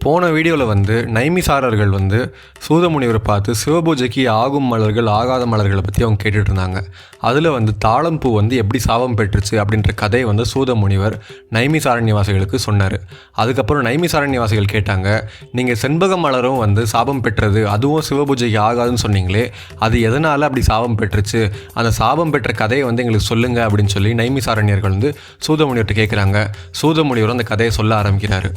போன வீடியோவில் நைமிசாரர்கள் சூதமுனிவரை பார்த்து சிவபூஜைக்கு ஆகும் மலர்கள் ஆகாத மலர்களை பற்றி அவங்க கேட்டுட்டு இருந்தாங்க. அதில் தாழம்பூ எப்படி சாபம் பெற்றுச்சு அப்படின்ற கதையை சூதமுனிவர் நைமிசாரண்யவாசிகளுக்கு சொன்னார். அதுக்கப்புறம் நைமிசாரண்யவாசிகள் கேட்டாங்க, நீங்கள் செண்பக மலரும் சாபம் பெற்றது, அதுவும் சிவபூஜைக்கு ஆகாதுன்னு சொன்னீங்களே, அது எதனால் அப்படி சாபம் பெற்றுச்சு, அந்த சாபம் பெற்ற கதையை எங்களுக்கு சொல்லுங்கள் அப்படின்னு சொல்லி நைமிசாரண்யர்கள் சூதமுனிவர்கிட்ட கேட்குறாங்க. சூதமுனிவர் அந்த கதையை சொல்ல ஆரம்பிக்கிறாரு.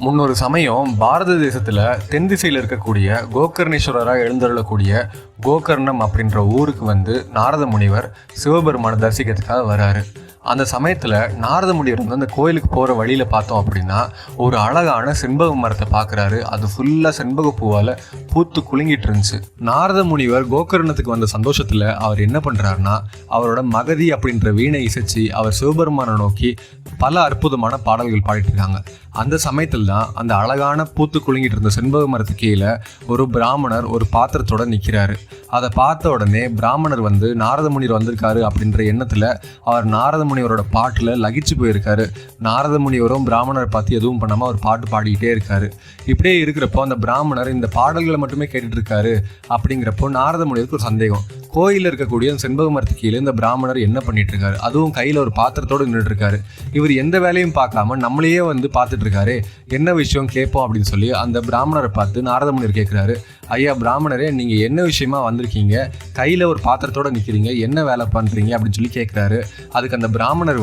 முன்னொரு சமயம் பாரத தேசத்தில் தென் திசையில் இருக்கக்கூடிய கோகர்ணேஸ்வரராக எழுந்தருளக்கூடிய கோகர்ணம் அப்படின்ற ஊருக்கு நாரத முனிவர் சிவபெருமானை தரிசிக்கிறதுக்காக வராரு. அந்த சமயத்தில் நாரத முனிவர் அந்த கோயிலுக்கு போகிற வழியில் பார்த்தோம் அப்படின்னா ஒரு அழகான செண்பக மரத்தை பார்க்குறாரு. அது ஃபுல்லாக செண்பக பூவால் பூத்து குலுங்கிட்டு இருந்துச்சு. நாரத முனிவர் கோகர்ணத்துக்கு வந்த சந்தோஷத்தில் அவர் என்ன பண்ணுறாருன்னா, அவரோட மகதி அப்படின்ற வீணை இசைச்சு அவர் சிவபெருமானை நோக்கி பல அற்புதமான பாடல்கள் பாடிட்டு இருக்காங்க. அந்த சமயத்தில் தான் அந்த அழகான பூத்து குலுங்கிட்டு இருந்த செண்பக மரத்துக்கு கீழே ஒரு பிராமணர் ஒரு பாத்திரத்தோட நிற்கிறாரு. அதை பார்த்த உடனே பிராமணர் நாரத முனிவர் வந்திருக்காரு அப்படின்ற எண்ணத்தில் அவர் நாரத முனிவரோட பாட்டில் லகிச்சு போயிருக்காரு. நாரத முனிவரும் பிராமணரை பார்த்து எதுவும் பண்ணாமல் அவர் பாட்டு பாடிக்கிட்டே இருக்காரு. இப்படியே இருக்கிறப்போ அந்த பிராமணர் இந்த பாடல்களை மட்டுமே கேட்டுட்டு இருக்காரு. அப்படிங்கிறப்போ நாரத முனிவருக்கு ஒரு சந்தேகம், கோயிலில் இருக்கக்கூடிய செண்பக மரத்துக்கு கீழே இந்த பிராமணர் என்ன பண்ணிட்டு இருக்காரு, அதுவும் கையில் ஒரு பாத்திரத்தோடு நின்றுட்டு இருக்காரு, இவர் எந்த வேலையும் பார்க்காம நம்மளையே பார்த்துட்டு இருக்காரு, என்ன விஷயம் கேட்போம் அப்படின்னு சொல்லி அந்த பிராமணரை பார்த்து நாரத முனிவர் கேட்குறாரு, ஐயா பிராமணரே, நீங்கள் என்ன விஷயமா வந்திருக்கீங்க, கையில் ஒரு பாத்திரத்தோடு நிற்கிறீங்க, என்ன வேலை பண்ணுறீங்க அப்படின்னு சொல்லி கேட்குறாரு. அதுக்கு அந்த பிராமணர்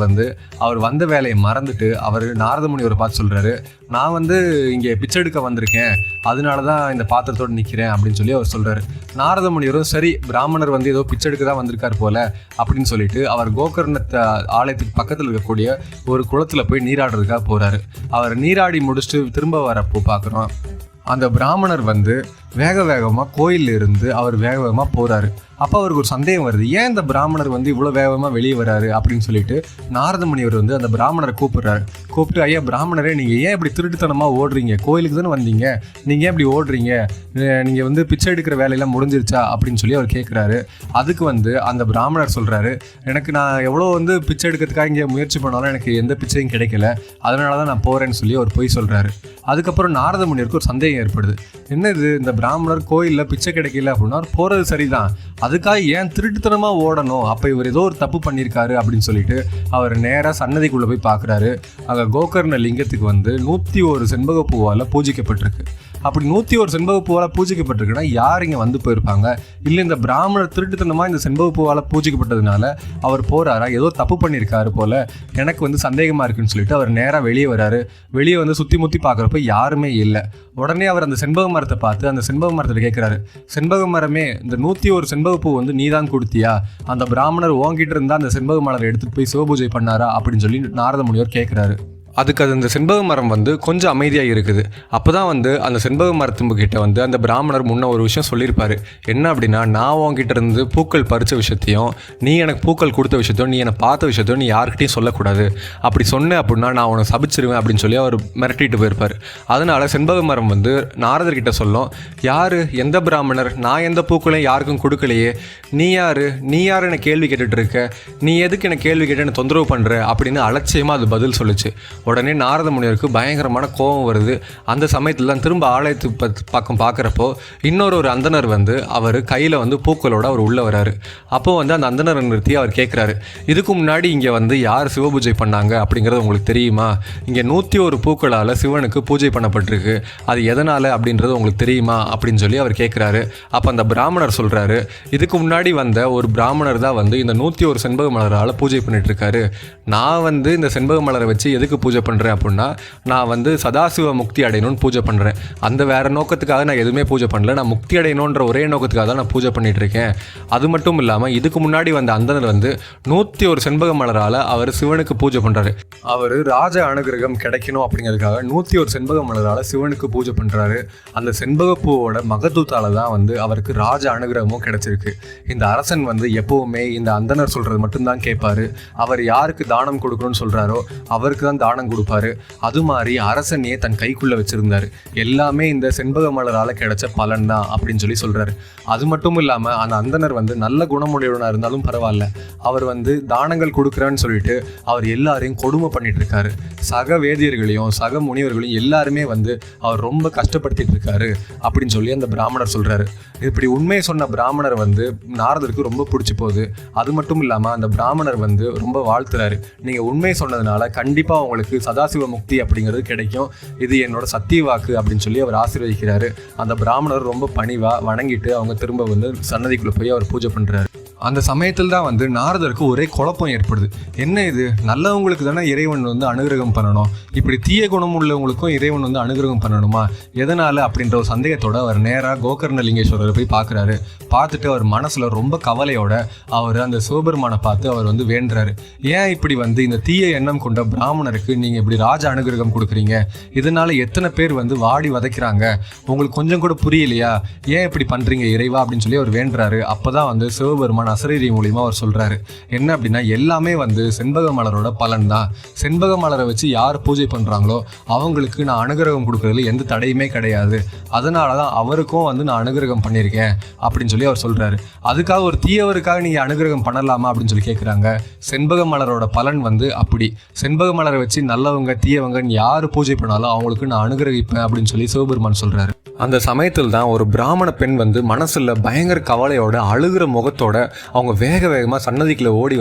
அவர் வந்த வேலையை மறந்துட்டு அவர் நாரத முனிவரை பார்த்து சொல்கிறாரு, நான் இங்கே பிச்சை எடுக்க வந்திருக்கேன், அதனால தான் இந்த பாத்திரத்தோடு நிற்கிறேன் அப்படின்னு சொல்லி அவர் சொல்கிறாரு. நாரத முனிவரும் சரி, பிராமணர் ஏதோ பிச்சை எடுக்க தான் வந்திருக்கார் போல அப்படின்னு சொல்லிட்டு அவர் கோகர்ணத்தை ஆலயத்துக்கு பக்கத்தில் இருக்கக்கூடிய ஒரு குளத்தில் போய் நீராடுறதுக்காக போகிறாரு. அவர் நீராடி முடிச்சுட்டு திரும்ப வரப்போ பார்க்குறோம், அந்த பிராமணர் வேக வேகமாக கோயிலில் இருந்து அவர் வேக வேகமாக போகிறாரு. அப்போ அவருக்கு ஒரு சந்தேகம் வருது, ஏன் இந்த பிராமணர் இவ்வளோ வேகமாக வெளியே வராரு அப்படின்னு சொல்லிட்டு நாரத முனிவர் அந்த பிராமணரை கூப்பிடுறாரு. கூப்பிட்டு, ஐயா பிராமணரே, நீங்கள் ஏன் இப்படி திருட்டுத்தனமாக ஓடுறீங்க, கோயிலுக்கு தானே வந்தீங்க, நீங்கள் ஏன் இப்படி ஓடுறீங்க, நீங்கள் பிச்சை எடுக்கிற வேலையெல்லாம் முடிஞ்சிருச்சா அப்படின்னு சொல்லி அவர் கேட்குறாரு. அதுக்கு அந்த பிராமணர் சொல்கிறாரு, எனக்கு நான் எவ்வளோ பிச்சை எடுக்கிறதுக்காக இங்கே முயற்சி பண்ணாலும் எனக்கு எந்த பிச்சையும் கிடைக்கல, அதனால தான் நான் போகிறேன்னு சொல்லி அவர் போய் சொல்கிறாரு. அதுக்கப்புறம் நாரத முனிவருக்கு ஒரு சந்தேகம் ஏற்படுது, என்னது இந்த பிராமணர் கோயிலில் பிச்சை கிடைக்கல அப்படின்னா அவர் போகிறது சரிதான், அதுக்காக ஏன் திருட்டுத்தனமாக ஓடணும், அப்போ இவர் ஏதோ ஒரு தப்பு பண்ணியிருக்காரு அப்படின்னு சொல்லிட்டு அவர் நேராக சன்னதிக்குள்ளே போய் பார்க்குறாரு. அங்கே கோகர்ண லிங்கத்துக்கு 101 செண்பக பூவால் பூஜிக்கப்பட்டிருக்கு. அப்படி 101 செண்பக பூவால் பூஜிக்கப்பட்டிருக்குன்னா யார் இங்கே போயிருப்பாங்க, இல்லை இந்த பிராமணர் திருட்டுத்தனமாக இந்த செண்பக பூவால் பூஜிக்கப்பட்டதுனால அவர் போகிறாரா, ஏதோ தப்பு பண்ணியிருக்காரு போல் எனக்கு சந்தேகமாக இருக்குன்னு சொல்லிட்டு அவர் நேராக வெளியே வராரு. வெளியே சுற்றி முற்றி பார்க்குறப்ப யாருமே இல்லை. உடனே அவர் அந்த செண்பக மரத்தை பார்த்து அந்த செண்பக மரத்தில் கேட்குறாரு, செண்பக மரமே, இந்த 101 செண்பக பூ நீ தான் கொடுத்தியா, அந்த பிராமணர் ஓங்கிட்டு இருந்தால் அந்த செண்பக மலரை எடுத்துகிட்டு போய் சிவபூஜை பண்ணாரா அப்படின்னு சொல்லி நாரத முனிவர் கேட்குறாரு. அதுக்கு அது அந்த செண்பக மரம் கொஞ்சம் அமைதியாக இருக்குது. அப்போ தான் அந்த செண்பக மரத்துக்கிட்ட அந்த பிராமணர் முன்ன ஒரு விஷயம் சொல்லியிருப்பார். என்ன அப்படின்னா, நான் உங்ககிட்ட இருந்து பூக்கள் பறித்த விஷயத்தையும் நீ எனக்கு பூக்கள் கொடுத்த விஷயத்தையும் நீ என்னை பார்த்த விஷயத்தையும் நீ யார்கிட்டையும் சொல்லக்கூடாது, அப்படி சொன்னேன் அப்படின்னா நான் உன்னை சபிச்சிருவேன் அப்படின்னு சொல்லி அவர் மிரட்டிட்டு போயிருப்பார். அதனால் செண்பக மரம் நாரதர்கிட்ட சொல்லும், யார், எந்த பிராமணர், நான் எந்த பூக்களையும் யாருக்கும் கொடுக்கலையே, நீ யார் என்னை கேள்வி கேட்டுட்டு இருக்க, நீ எதுக்கு என்னை கேள்வி கேட்டு என்னை தொந்தரவு பண்ணுற அப்படின்னு அலட்சியமாக அது பதில் சொல்லிச்சு. உடனே நாரத முனிவருக்கு பயங்கரமான கோபம் வருது. அந்த சமயத்தில் தான் திரும்ப ஆலயத்துக்கு பக்கம் பார்க்குறப்போ இன்னொரு அந்தனர் அவர் கையில் பூக்களோடு அவர் உள்ளே வராரு. அப்போ அந்த அந்தனரை நிறுத்தி அவர் கேட்குறாரு, இதுக்கு முன்னாடி இங்கே யார் சிவபூஜை பண்ணாங்க அப்படிங்கிறது உங்களுக்கு தெரியுமா, இங்கே 101 பூக்களால் சிவனுக்கு பூஜை பண்ணப்பட்டிருக்கு, அது எதனால் அப்படின்றது உங்களுக்கு தெரியுமா அப்படின்னு சொல்லி அவர் கேட்குறாரு. அப்போ அந்த பிராமணர் சொல்கிறாரு, இதுக்கு முன்னாடி வந்த ஒரு பிராமணர் தான் இந்த 101 செண்பக மலரால் பூஜை பண்ணிட்டு இருக்காரு, நான் இந்த செண்பக மலரை வச்சு எதுக்கு பூஜை பண்ணுறேன் அப்படின்னா, நான் சதாசிவ முக்தி அடையணும்னு பூஜை பண்ணுறேன், அந்த வேறு நோக்கத்துக்காக நான் எதுவுமே பூஜை பண்ணல, நான் முக்தி அடையணுன்ற ஒரே நோக்கத்துக்காக தான் நான் பூஜை பண்ணிகிட்டு இருக்கேன். அது மட்டும் இல்லாமல் இதுக்கு முன்னாடி அந்தனர் 101 செண்பக மலரால் அவர் சிவனுக்கு பூஜை பண்ணுறாரு. அவர் ராஜ அனுகிரகம் கிடைக்கணும் அப்படிங்கிறதுக்காக 101 செண்பக மலரால் சிவனுக்கு பூஜை பண்ணுறாரு. அந்த செண்பக பூவோட மகத்துவத்தால் தான் அவருக்கு ராஜ அனுகிரகமும் கிடைச்சிருக்கு. இந்த அரசன் எப்போவுமே இந்த அந்தனர் சொல்கிறது மட்டும்தான் கேட்பார். அவர் யாருக்கு தானம் கொடுக்கணும்னு சொல்கிறாரோ அவருக்கு தான் தானம் தானம் கொடுப்பாரு. அது மாதிரி அரசனையே தன் கைக்குள்ள வச்சிருந்தாரு. எல்லாமே இந்த செண்பக மலரால கிடைச்ச பலன் தான் அப்படின்னு சொல்றாரு. அது மட்டும் இல்லாம அந்த அந்தனர் நல்ல குணமுடையவனா இருந்தாலும் பரவாயில்ல, அவர் தானங்கள் கொடுக்குறான்னு சொல்லிட்டு அவர் எல்லாரையும் கொடுமை பண்ணிட்டு இருக்காரு. சக வேதியர்களையும் சக முனிவர்களையும் எல்லாருமே அவர் ரொம்ப கஷ்டப்படுத்திட்டு இருக்காரு அப்படின்னு சொல்லி அந்த பிராமணர் சொல்றாரு. இப்படி உண்மையை சொன்ன பிராமணர் நாரதருக்கு ரொம்ப பிடிச்சி போகுது. அது மட்டும் இல்லாம அந்த பிராமணர் ரொம்ப வாழ்த்துறாரு. நீங்க உண்மையை சொன்னதுனால கண்டிப்பா உங்களுக்கு சதாசிவ முக்தி அப்படிங்கிறது கிடைக்கும், இது என்னோட சத்திய வாக்கு அப்படின்னு சொல்லி அவர் ஆசீர்வதிக்கிறாரு. அந்த பிராமணர் ரொம்ப பணிவா வணங்கிட்டு அவங்க திரும்ப சன்னதிக்குள்ள போய் அவர் பூஜை பண்றாரு. அந்த சமயத்தில் தான் நாரதருக்கு ஒரே குழப்பம் ஏற்படுது. என்ன இது, நல்லவங்களுக்கு தானே இறைவன் அனுகிரகம் பண்ணணும், இப்படி தீய குணம் உள்ளவங்களுக்கும் இறைவன் அனுகிரகம் பண்ணணுமா, எதனால அப்படின்ற ஒரு சந்தேகத்தோட அவர் நேராக கோகர்ணலிங்கேஸ்வரரை போய் பார்க்குறாரு. பார்த்துட்டு அவர் மனசுல ரொம்ப கவலையோட அவர் அந்த சிவபெருமானை பார்த்து அவர் வேண்டுறாரு. ஏன் இப்படி இந்த தீய எண்ணம் கொண்ட பிராமணருக்கு நீங்க இப்படி ராஜ அனுகிரகம் கொடுக்குறீங்க, இதனால எத்தனை பேர் வாடி வதைக்கிறாங்க, உங்களுக்கு கொஞ்சம் கூட புரியலையா, ஏன் இப்படி பண்றீங்க இறைவா அப்படின்னு சொல்லி அவர் வேண்டுறாரு. அப்பதான் சிவபெருமான் அசரீரி மூலியமா அவர் சொல்றாரு. என்ன அப்படின்னா, எல்லாமே செண்பக மலரோட பலன் தான். செண்பக மலரை வச்சு யார் பூஜை பண்றாங்களோ அவங்களுக்கு நான் அனுகிரகம் கொடுக்கறதுல எந்த தடையுமே கிடையாது, அதனாலதான் அவருக்கும் நான் அனுகிரகம் பண்ணியிருக்கேன் அப்படின்னு சொல்லி அவர் சொல்றாரு. அதுக்காக ஒரு தீயவருக்காக நீங்க அனுகிரகம் பண்ணலாமா அப்படின்னு சொல்லி கேட்குறாங்க. செண்பக மலரோட பலன் அப்படி, செண்பக மலரை வச்சு நல்லவங்க தீயவங்கன்னு யாரு பூஜை பண்ணாலும் அவங்களுக்கு நான் அனுகிரகிப்பேன் அப்படின்னு சொல்லி சிவபெருமான் சொல்றாரு. அந்த சமயத்தில் தான் ஒரு பிராமண பெண் மனசுல பயங்கர கவலையோட அழுகிற முகத்தோட அவங்க வேக வேகமாக சன்னதிக்குள்ள ஓடி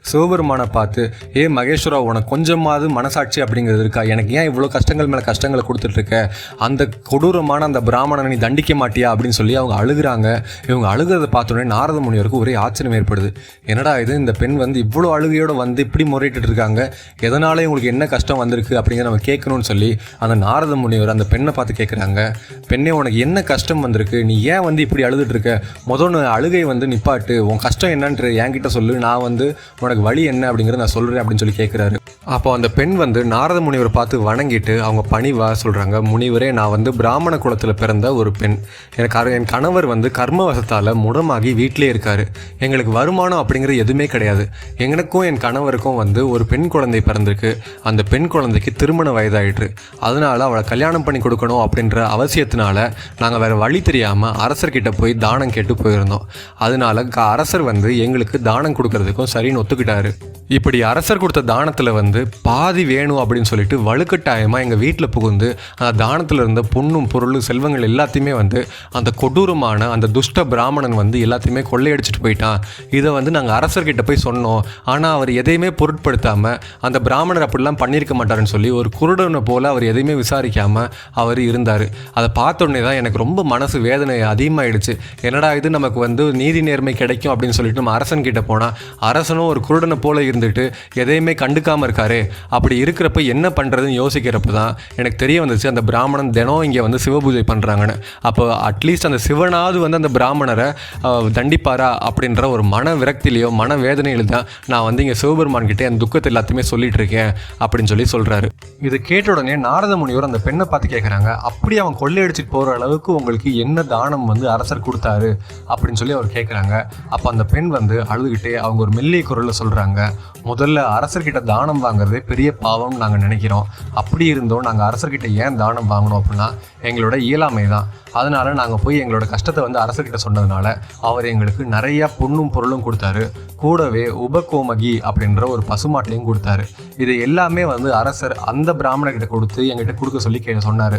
சிவபெருமானை பார்த்து, ஏ மகேஸ்வரா, உனக்கு கொஞ்சமாவது மனசாட்சி அப்படிங்கிறது இருக்கா, எனக்கு ஏன் இவ்வளோ கஷ்டங்கள் மேலே கஷ்டங்களை கொடுத்துட்ருக்க, அந்த கொடூரமான அந்த பிராமணனை நீ தண்டிக்க மாட்டியா அப்படின்னு சொல்லி அவங்க அழுகிறாங்க. இவங்க அழுகிறத பார்த்தோன்னே நாரத முனிவருக்கு ஒரே ஆச்சரியம் ஏற்படுது. என்னடா இது, இந்த பெண் இவ்வளோ அழுகையோட இப்படி முறையிட்டு இருக்காங்க, எதனால இவங்களுக்கு என்ன கஷ்டம் வந்திருக்கு அப்படிங்கிற நம்ம கேட்கணும்னு சொல்லி அந்த நாரத முனிவர் அந்த பெண்ணை பார்த்து கேட்குறாங்க. பெண்ணே, உனக்கு என்ன கஷ்டம் வந்திருக்கு, நீ ஏன் இப்படி அழுதுட்டு இருக்க, முதல்ல அழுகை நிப்பாட்டு, உன் கஷ்டம் என்னன்ற என்கிட்ட சொல்லு, நான் உனக்கு வழி என்ன அப்படிங்கிறத நான் சொல்கிறேன் அப்படின்னு சொல்லி கேட்குறாரு. அப்போ அந்த பெண் நாரத முனிவரை பார்த்து வணங்கிட்டு அவங்க பணிவா சொல்கிறாங்க, முனிவரே, நான் பிராமண குலத்தில் பிறந்த ஒரு பெண், என் கணவர் கர்மவசத்தால் முடமாகி வீட்டிலே இருக்காரு, எங்களுக்கு வருமானம் அப்படிங்கிறது எதுவுமே கிடையாது, எனக்கும் என் கணவருக்கும் ஒரு பெண் குழந்தை பிறந்திருக்கு, அந்த பெண் குழந்தைக்கு திருமண வயதாயிற்று, அதனால அவளை கல்யாணம் பண்ணி கொடுக்கணும் அப்படின்ற அவசியத்தினால நாங்கள் வேறு வழி தெரியாமல் அரசர்கிட்ட போய் தானம் கேட்டு போயிருந்தோம். அதனால அரசர் எங்களுக்கு தானம் கொடுக்கறதுக்கும் சரின்னு ஒத்துக்கிட்டாரு. இப்படி அரசர் கொடுத்த தானத்தில் பாதி வேணும் அப்படின்னு சொல்லிட்டு வலுக்கட்டாயமாக எங்கள் வீட்டில் புகுந்து அந்த தானத்தில் இருந்த பொண்ணும் பொருளும் செல்வங்கள் எல்லாத்தையுமே அந்த கொடூரமான அந்த துஷ்ட பிராமணன் எல்லாத்தையுமே கொள்ளையடிச்சிட்டு போயிட்டான். இதை நாங்கள் அரசர்கிட்ட போய் சொன்னோம், ஆனால் அவர் எதையுமே பொருட்படுத்தாமல் அந்த பிராமணர் அப்படிலாம் பண்ணியிருக்க மாட்டாருன்னு சொல்லி ஒரு குருடனை போல் அவர் எதையுமே விசாரிக்காமல் அவர் இருந்தார். அதை பார்த்தோன்னே தான் எனக்கு ரொம்ப மனசு வேதனை அதிகமாகிடுச்சு. என்னடா இது, நமக்கு நீதி நேர்மை கிடைக்கும் அப்படின்னு சொல்லிட்டு நம்ம அரசன் கிட்ட போனால் அரசனும் ஒரு குருடனை போல இருந்துட்டு எதையுமே கண்டுக்காமல் இருக்காரு. அப்படி இருக்கிறப்ப என்ன பண்ணுறதுன்னு யோசிக்கிறப்ப தான் எனக்கு தெரிய வந்துச்சு, அந்த பிராமணன் தினம் இங்கே சிவபூஜை பண்ணுறாங்கன்னு. அப்போ அட்லீஸ்ட் அந்த சிவனாவது அந்த பிராமணரை தண்டிப்பாரா அப்படின்ற ஒரு மன விரக்தியிலையோ மன வேதனையில தான் நான் இங்கே சிவபெருமான் கிட்டே அந்த துக்கத்தை எல்லாத்தையுமே சொல்லிட்டு இருக்கேன் அப்படின்னு சொல்லி சொல்கிறாரு. இது கேட்ட உடனே நாரத முனிவர் அந்த பெண்ணை பார்த்து கேட்குறாங்க, அப்படி அவன் கொள்ளையடிச்சிட்டு போகிற அளவுக்கு உங்களுக்கு என்ன தானம் அரசர் கொடுத்தாரு அப்படின்னு சொல்லி அவர் கேட்குறாங்க. அப்போ அந்த பெண் அழுதுகிட்டே அவங்க ஒரு மெல்லிய குரலில் சொல்கிறாங்க, முதல்ல அரசர்கிட்ட தானம் வாங்குறதே பெரிய பாவம் நாங்கள் நினைக்கிறோம், அப்படி இருந்தோம் நாங்கள் அரசர்கிட்ட ஏன் தானம் வாங்கணும் அப்படின்னா எங்களோட இயலாமை தான், அதனால நாங்கள் போய் எங்களோட கஷ்டத்தை அரசர்கிட்ட சொன்னதுனால அவர் எங்களுக்கு நிறையா பொண்ணும் பொருளும் கொடுத்தாரு, கூடவே உபகோமகி அப்படின்ற ஒரு பசுமாட்டையும் கொடுத்தாரு. இது எல்லாமே அரசர் அந்த பிராமணர்கிட்ட கொடுத்து எங்கிட்ட கொடுக்க சொல்லி சொன்னார்.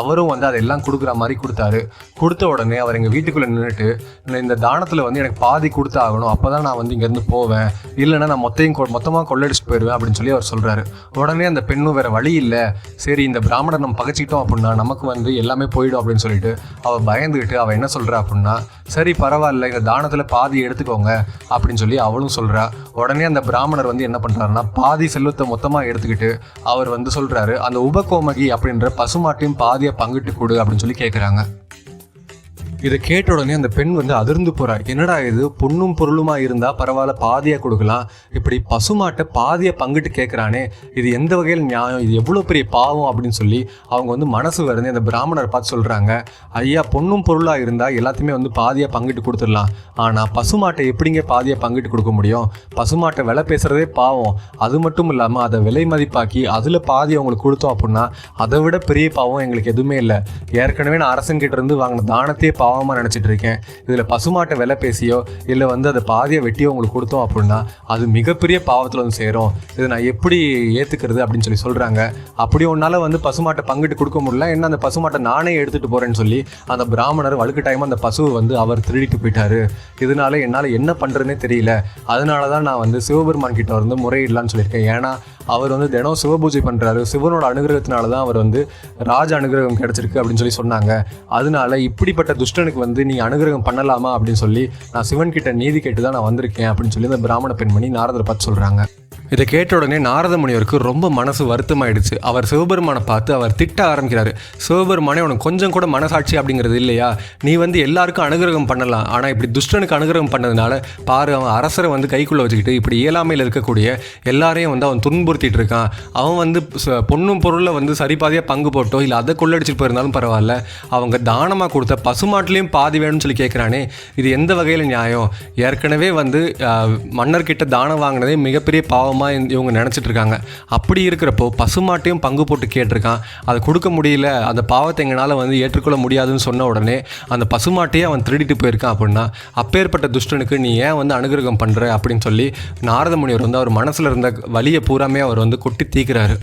அவரும் அதெல்லாம் கொடுக்குற மாதிரி கொடுத்தாரு. கொடுத்த உடனே அவர் எங்கள் வீட்டுக்குள்ளே நின்றுட்டு, இந்த தானத்தில் எனக்கு பாதி கொடுத்து ஆகணும், அப்போ தான் நான் இங்கேருந்து போவேன், இல்லைன்னா நான் மொத்தமாக கொள்ளடிச்சிட்டு போயிடுவேன் அப்படின்னு சொல்லி அவர் சொல்கிறாரு. உடனே அந்த பெண்ணும் வேறு வழி இல்லை, சரி இந்த பிராமணர் நம்ம பகைச்சிக்கிட்டோம் அப்படின்னா நமக்கு எல்லாமே போயிடும் அப்படின்னு சொல்லிட்டு அவள் பயந்துக்கிட்டு அவள் என்ன சொல்கிறா அப்படின்னா, சரி பரவாயில்ல, இந்த தானத்தில் பாதி எடுத்துக்கோங்க அப்படின்னு சொல்லி அவளும் சொல்கிறா. உடனே அந்த பிராமணர் என்ன பண்ணுறாருன்னா பாதி செல்வத்தை மொத்தமாக எடுத்துக்கிட்டு அவர் சொல்கிறாரு, அந்த உபகோமகி அப்படின்ற பசுமாட்டையும் பாதியை பங்கிட்டு கொடு அப்படின்னு சொல்லி கேட்குறாங்க. இதை கேட்ட உடனே அந்த பெண் வந்து அதிர்ந்து போறா. என்னடா இது, பொண்ணும் பொருளுமா இருந்தா பரவாயில்ல, பாதியா கொடுக்கலாம், இப்படி பசுமாட்டை பாதியா பங்கிட்டு கேட்கறானே, இது எந்த வகையில் நியாயம், இது எவ்வளவு பெரிய பாவம் அப்படின்னு சொல்லி அவங்க வந்து மனசு வருது அந்த பிராமணரை பார்த்து சொல்றாங்க, ஐயா பொண்ணும் பொருளா இருந்தா எல்லாத்தையுமே வந்து பாதியா பங்கிட்டு கொடுத்துடலாம், ஆனா பசுமாட்டை எப்படிங்க பாதியா பங்கிட்டு கொடுக்க முடியும், பசுமாட்டை விலை பேசுறதே பாவம், அது மட்டும் இல்லாம அதை விலை மதிப்பாக்கி அதுல பாதி அவங்களுக்கு கொடுத்தோம் அப்படின்னா அதை விட பெரிய பாவம் எங்களுக்கு எதுவுமே இல்லை. ஏற்கனவே நான் அரசன் கிட்ட இருந்து வாங்கின தானத்தையே பாவமாக நினச்சிட்டு இருக்கேன், இதில் பசுமாட்டை விலை பேசியோ இல்லை வந்து அதை பாதியை வெட்டியோ உங்களுக்கு கொடுத்தோம் அப்படின்னா அது மிகப்பெரிய பாவத்தில் வந்து சேரும், இதை நான் எப்படி ஏற்றுக்கிறது அப்படின்னு சொல்லி சொல்கிறாங்க. அப்படி ஒன்றால் வந்து பசுமாட்டை பங்கிட்டு கொடுக்க முடியல, என்ன அந்த பசுமாட்டை நானே எடுத்துகிட்டு போகிறேன்னு சொல்லி அந்த பிராமணர் வலுக்கட்டாயமாக அந்த பசுவை வந்து அவர் திருடிட்டு போயிட்டாரு. இதனால என்னால் என்ன பண்ணுறதுனே தெரியல, அதனால தான் நான் வந்து சிவபெருமான் கிட்ட வந்து முறையிடலான்னு சொல்லியிருக்கேன். ஏன்னா அவர் வந்து தினம் சிவபூஜை பண்ணுறாரு, சிவனோட அனுகிரகத்தினால தான் அவர் வந்து ராஜ அனுகிரகம் கிடைச்சிருக்கு அப்படின்னு சொல்லி சொன்னாங்க. அதனால இப்படிப்பட்ட துஷ்டனுக்கு வந்து நீ அனுகிரகம் பண்ணலாமா அப்படின்னு சொல்லி நான் சிவன் கிட்ட நீதி கேட்டு தான் நான் வந்திருக்கேன் அப்படின்னு சொல்லி அந்த பிராமண பெண்மணி நாரதரை பார்த்து சொல்கிறாங்க. இதை கேட்ட உடனே நாரத முனிவருக்கு ரொம்ப மனசு வருத்தமாயிடுச்சு. அவர் சிவபெருமானை பார்த்து அவர் திட்ட ஆரம்பிக்கிறாரு. சிவபெருமானே, உனக்கு கொஞ்சம் கூட மனசாட்சி அப்படிங்கிறது இல்லையா, நீ வந்து எல்லாருக்கும் அனுகிரகம் பண்ணலாம், ஆனால் இப்படி துஷ்டனுக்கு அனுகிரகம் பண்ணதுனால பாரு, அவன் அரசரை வந்து கைக்குள்ளே வச்சுக்கிட்டு இப்படி இயலாமையில் இருக்கக்கூடிய எல்லாரையும் வந்து அவன் துன்புறுத்திட்டு இருக்கான். அவன் வந்து பொண்ணும் பொருளில் வந்து சரிபாதியாக பங்கு போட்டோ இல்லை அதை கொள்ளடிச்சிட்டு போயிருந்தாலும் பரவாயில்ல, அவங்க தானமாக கொடுத்த பசுமாட்டிலையும் பாதி வேணும்னு சொல்லி கேட்குறானே, இது எந்த வகையில் நியாயம், ஏற்கனவே வந்து மன்னர்கிட்ட தானம் வாங்கினதே மிகப்பெரிய பாவமாக இவங்க நினச்சிட்டு இருக்காங்க. அப்படி இருக்கிறப்போ பசுமாட்டையும் பங்கு போட்டு கேட்டிருக்கான், அதை கொடுக்க முடியல, அந்த பாவத்தை எங்களால் வந்து ஏற்றுக்கொள்ள முடியாதுன்னு சொன்ன உடனே அந்த பசுமாட்டையே அவன் திருடிட்டு போயிருக்கான் அப்படின்னா அப்பேற்பட்ட துஷ்டனுக்கு நீ ஏன் வந்து அனுகிரகம் பண்ணுற அப்படின்னு சொல்லி நாரத முனிவர் வந்து அவர் மனசில் இருந்த வலியை பூராமே அவர் வந்து கொட்டி தீக்கிறாரு.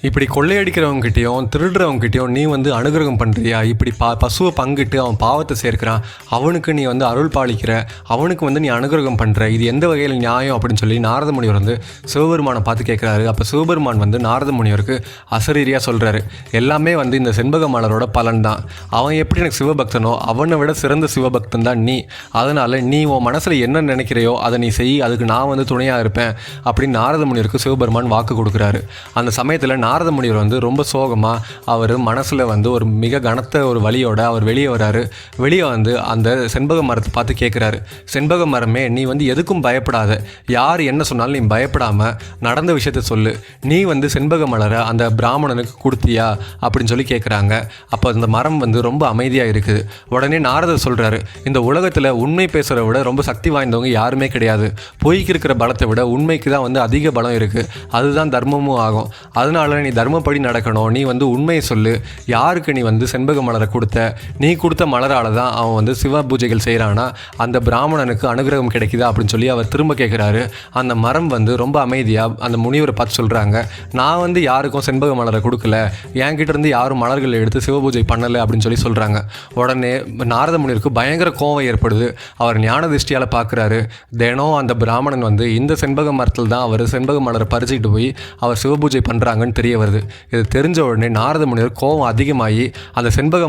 இப்படி கொள்ளையடிக்கிறவங்ககிட்டையும் திருடுறவங்ககிட்டையும் நீ வந்து அனுகிரகம் பண்ணுறியா, இப்படி பசுவை பங்கிட்டு அவன் பாவத்தை சேர்க்கிறான், அவனுக்கு நீ வந்து அருள் பாலிக்கிற, அவனுக்கு வந்து நீ அனுகிரகம் பண்ணுற, இது எந்த வகையில் நியாயம் அப்படின்னு சொல்லி நாரத முனிவர் வந்து சிவபெருமானை பார்த்து கேட்குறாரு. அப்போ சிவபெருமான் வந்து நாரத முனிவருக்கு அசரீரியாக சொல்கிறாரு, எல்லாமே வந்து இந்த செண்பக மலரோட பலன் தான், அவன் எப்படி எனக்கு சிவபக்தனோ அவனை விட சிறந்த சிவபக்தன் தான் நீ, அதனால் நீ உன் மனசில் என்ன நினைக்கிறையோ அதை நீ செய், அதுக்கு நான் வந்து துணையாக இருப்பேன் அப்படின்னு நாரத முனிவருக்கு சிவபெருமான் வாக்கு கொடுக்குறாரு. அந்த சமயத்தில் நாரத முனிவர் வந்து ரொம்ப சோகமாக அவர் மனசில் வந்து ஒரு மிக கனத்த ஒரு வலியோட அவர் வெளியே வராரு. வெளியே வந்து அந்த செண்பக மரத்தை பார்த்து கேட்குறாரு, செண்பக மரமே, நீ வந்து எதுக்கும் பயப்படாத, யார் என்ன சொன்னாலும் நீ பயப்படாமல் நடந்த விஷயத்த சொல்லு, நீ வந்து செண்பக மலரை அந்த பிராமணனுக்கு கொடுத்தியா அப்படின்னு சொல்லி கேட்குறாங்க. அப்போ அந்த மரம் வந்து ரொம்ப அமைதியாக இருக்குது. உடனே நாரதர் சொல்கிறாரு, இந்த உலகத்தில் உண்மை பேசுகிறத விட ரொம்ப சக்தி வாய்ந்தவங்க யாருமே கிடையாது, பொய்க்கு இருக்கிற பலத்தை விட உண்மைக்கு தான் வந்து அதிக பலம் இருக்குது, அதுதான் தர்மமும் ஆகும், அதனால நீ தர்மப்படி நடக்கணும், நீ வந்து உண்மையை சொல்லு, யாருக்கு நீ வந்து செண்பக மலரை கொடுத்த, நீ கொடுத்த மலரால் தான் அவன் வந்து சிவ பூஜைகள் செய்கிறானா, அந்த பிராமணனுக்கு அனுகிரகம் கிடைக்குதா அப்படின்னு சொல்லி அவர் திரும்ப கேட்குறாரு. அந்த மரம் வந்து ரொம்ப அமைதியாக அந்த முனிவரை பார்த்து சொல்கிறாங்க, நான் வந்து யாருக்கும் செண்பக மலரை கொடுக்கல, என்கிட்ட இருந்து யாரும் மலர்கள் எடுத்து சிவபூஜை பண்ணலை அப்படின்னு சொல்லி சொல்கிறாங்க. உடனே நாரத முனிவருக்கு பயங்கர கோபம் ஏற்படுது. அவர் ஞான திருஷ்டியால் பார்க்குறாரு, தினம் அந்த பிராமணன் வந்து இந்த செண்பக மரத்தில் தான் அவர் செண்பக மலரை பறிச்சுக்கிட்டு போய் அவர் சிவபூஜை பண்ணுறாங்கன்னு தெரிய வருது. இது தெரிஞ்ச உடனே நாரத முனிவர் கோபம் அதிகமாகி அந்த செண்பக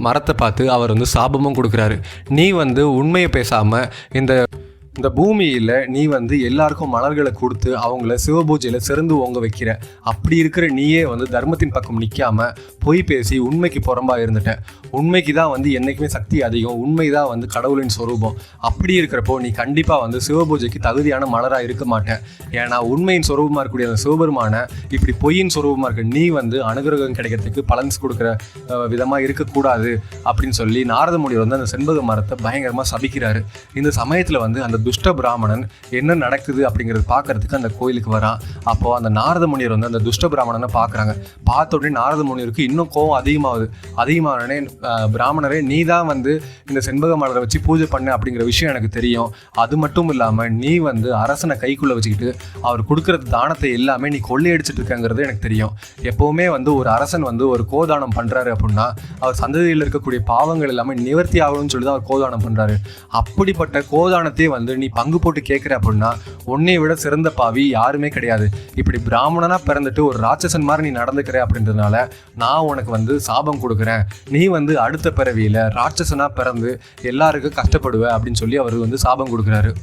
மரத்தை பார்த்து அவர் வந்து சாபமும் கொடுக்குறாரு. நீ வந்து உண்மையை பேசாமல் இந்த பூமியில் நீ வந்து எல்லாருக்கும் மலர்களை கொடுத்து அவங்கள சிவபூஜையில் சிறந்து ஓங்க வைக்கிற, அப்படி இருக்கிற நீயே வந்து தர்மத்தின் பக்கம் நிற்காம பொய் பேசி உண்மைக்கு புறம்பாக இருந்துட்ட. உண்மைக்கு தான் வந்து என்றைக்குமே சக்தி அதிகம், உண்மை தான் வந்து கடவுளின் சொரூபம். அப்படி இருக்கிறப்போ நீ கண்டிப்பாக வந்து சிவபூஜைக்கு தகுதியான மலராக இருக்க மாட்டேன். ஏன்னா உண்மையின் சொரூபமாக இருக்கக்கூடிய அந்த சிவபெருமான இப்படி பொய்யின் சொரூபமாக இருக்க நீ வந்து அனுகிரகம் கிடைக்கிறதுக்கு பலன்ஸ் கொடுக்குற விதமாக இருக்கக்கூடாது அப்படின்னு சொல்லி நாரத முனிவர் வந்து அந்த செண்பக மரத்தை பயங்கரமாக சபிக்கிறாரு. இந்த சமயத்தில் வந்து அந்த துஷ்ட பிராமணன் என்ன நடக்குது அப்படிங்கிறது பார்க்கறதுக்கு அந்த கோயிலுக்கு வரான். அப்போது அந்த நாரத முனிவர் வந்து அந்த துஷ்ட பிராமணனை பார்க்குறாங்க. பார்த்த உடனே நாரத முனிவருக்கு இன்னும் கோவம் அதிகமானே, பிராமணரே, நீ தான் வந்து இந்த செண்பக மலரை வச்சு பூஜை பண்ண அப்படிங்கிற விஷயம் எனக்கு தெரியும், அது மட்டும் இல்லாமல் நீ வந்து அரசனை கைக்குள்ளே வச்சுக்கிட்டு அவர் கொடுக்குற தானத்தை எல்லாமே நீ கொள்ளையடிச்சிட்டு இருக்கங்கிறது எனக்கு தெரியும். எப்போவுமே வந்து ஒரு அரசன் வந்து ஒரு கோதானம் பண்ணுறாரு அப்படின்னா அவர் சந்ததியில் இருக்கக்கூடிய பாவங்கள் எல்லாமே நிவர்த்தி ஆகணும்னு சொல்லி தான் அவர் கோதானம் பண்ணுறாரு. அப்படிப்பட்ட கோதானத்தையே வந்து நீ பங்கு போட்டு கேட்குற அப்படின்னா உன்னை விட சிறந்த பாவி யாருமே கிடையாது. இப்படி பிராமணனாக பிறந்துட்டு ஒரு ராட்சசன் மாதிரி நீ நடந்துக்கிற அப்படின்றதுனால நான் உனக்கு வந்து சாபம் கொடுக்குறேன், நீ வந்து அடுத்த பிறவியில் ராட்சசனாக பிறந்து எல்லாருக்கும் கஷ்டப்படுவ அப்படின்னு சொல்லி அவர் வந்து சாபம் கொடுக்குறாரு.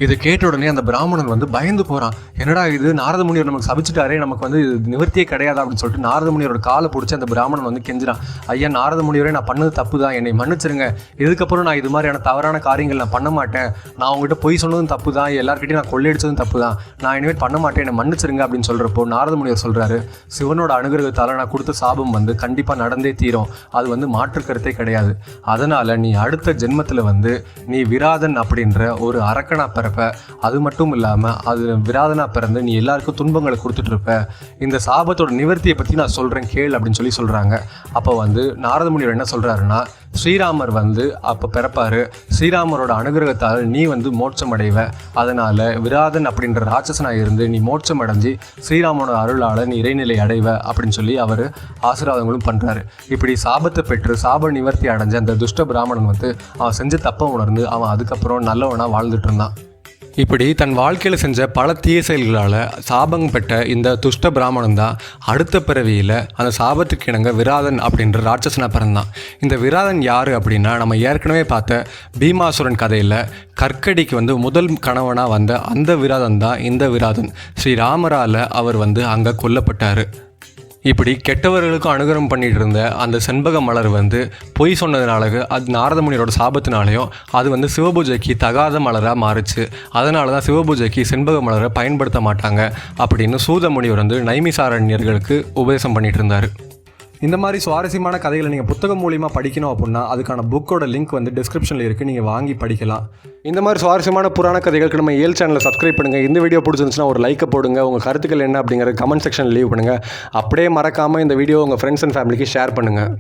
இதை கேட்ட உடனே அந்த பிராமணன் வந்து பயந்து போகிறான். என்னடா இது, நாரத முனிவர் நமக்கு சபிச்சுட்டாரே, நமக்கு வந்து நிவர்த்தியே கிடையாது அப்படின்னு சொல்லிட்டு நாரத முனிவரோட காலை பிடிச்சி அந்த பிராமணன் வந்து கெஞ்சிறான். ஐயா நாரத முனிவரே, நான் பண்ணது தப்பு தான், என்னை மன்னிச்சிருங்க, இதுக்கப்புறம் நான் இது மாதிரியான தவறான காரியங்கள் நான் பண்ண மாட்டேன், நான் உங்ககிட்ட பொய் சொன்னதும் தப்பு தான், எல்லாருக்கிட்டையும் நான் கொள்ளையடிச்சதும் தப்பு தான், நான் இனிமேல் பண்ண மாட்டேன், என்னை மன்னிச்சிருங்க அப்படின்னு சொல்கிறப்போ நாரத முனிவர் சொல்கிறாரு, சிவனோட அனுகிரகத்தால் நான் கொடுத்த சாபம் வந்து கண்டிப்பாக நடந்தே தீரும், அது வந்து மாற்று கருத்தே கிடையாது. அதனால் நீ அடுத்த ஜென்மத்தில் வந்து நீ விராதன் அப்படின்ற ஒரு அரக்கனா பிறப்ப, அது மட்டும் இல்லாமல் அது விராதனா பிறந்து நீ எல்லாருக்கும் துன்பங்களை கொடுத்துட்ருப்ப, இந்த சாபத்தோட நிவர்த்தியை பற்றி நான் சொல்கிறேன் கேள் அப்படின்னு சொல்கிறாங்க. அப்போ வந்து நாரத முனிவர் என்ன சொல்கிறாருன்னா, ஸ்ரீராமர் வந்து அப்போ பிறப்பார், ஸ்ரீராமரோட அனுகிரகத்தால் நீ வந்து மோட்சம் அடைவ, அதனால் விராதன் அப்படின்ற ராட்சசனாக இருந்து நீ மோட்சம் அடைஞ்சி ஸ்ரீராமனோட அருளால் நீ இறைநிலை அடைவ அப்படின்னு சொல்லி அவர் ஆசீர்வாதங்களும் பண்ணுறாரு. இப்படி சாபத்தை பெற்று சாப நிவர்த்தி அடைஞ்ச அந்த துஷ்ட பிராமணன் வந்து அவன் செஞ்ச தப்பை உணர்ந்து அவன் அதுக்கப்புறம் நல்லவனாக வாழ்ந்துட்டு இருந்தான். இப்படி தன் வாழ்க்கையில் செஞ்ச பல தீய செயல்களால் சாபம் பெற்ற இந்த துஷ்ட பிராமணன் தான் அடுத்த பிறவியில் அந்த சாபத்துக்கு இணங்க விராதன் அப்படின்ற ராட்சசனாக பிறந்தான். இந்த விராதன் யார் அப்படின்னா, நம்ம ஏற்கனவே பார்த்த பீமாசுரன் கதையில் கற்கடிக்கு வந்து முதல் கணவனாக வந்த அந்த விராதன் தான் இந்த விராதன். ஸ்ரீராமரால் அவர் வந்து அங்கே கொல்லப்பட்டார். இப்படி கெட்டவர்களுக்கும் அனுகிரகம் பண்ணிகிட்டு இருந்த அந்த செண்பக மலர் வந்து பொய் சொன்னதுனால அது நாரத முனிவரோட சாபத்தினாலையும் அது வந்து சிவபூஜைக்கு தகாத மலராக மாறுச்சு. அதனால தான் சிவபூஜைக்கு செண்பக மலரை பயன்படுத்த மாட்டாங்க அப்படின்னு சூத முனிவர் வந்து நைமிசாரண்யர்களுக்கு உபதேசம் பண்ணிகிட்டு இருந்தார். இந்த மாதிரி சுவாரஸ்யமான கதைகளை நீங்கள் புத்தகம் மூலிமா படிக்கணும் அப்படின்னா அதுக்கான புக்கோட லிங்க் வந்து டிஸ்கிரிப்ஷனில் இருக்குது, நீங்கள் வாங்கி படிக்கலாம். இந்த மாதிரி சுவாரஸ்யமான புராண கதைகளுக்கு நம்ம ஏல் சேனலை சப்ஸ்கிரைப் பண்ணுங்கள். இந்த வீடியோ பிடிச்சிருந்துச்சுன்னா ஒரு லைக்கை போடுங்க. உங்கள் கருத்துக்கள் என்ன அப்படிங்கிற கமெண்ட் செக்ஷனில் லீவ் பண்ணுங்கள். அப்படியே மறக்காமல் இந்த வீடியோ உங்கள் ஃப்ரெண்ட்ஸ் அண்ட் ஃபேமிலிக்கு ஷேர் பண்ணுங்கள்.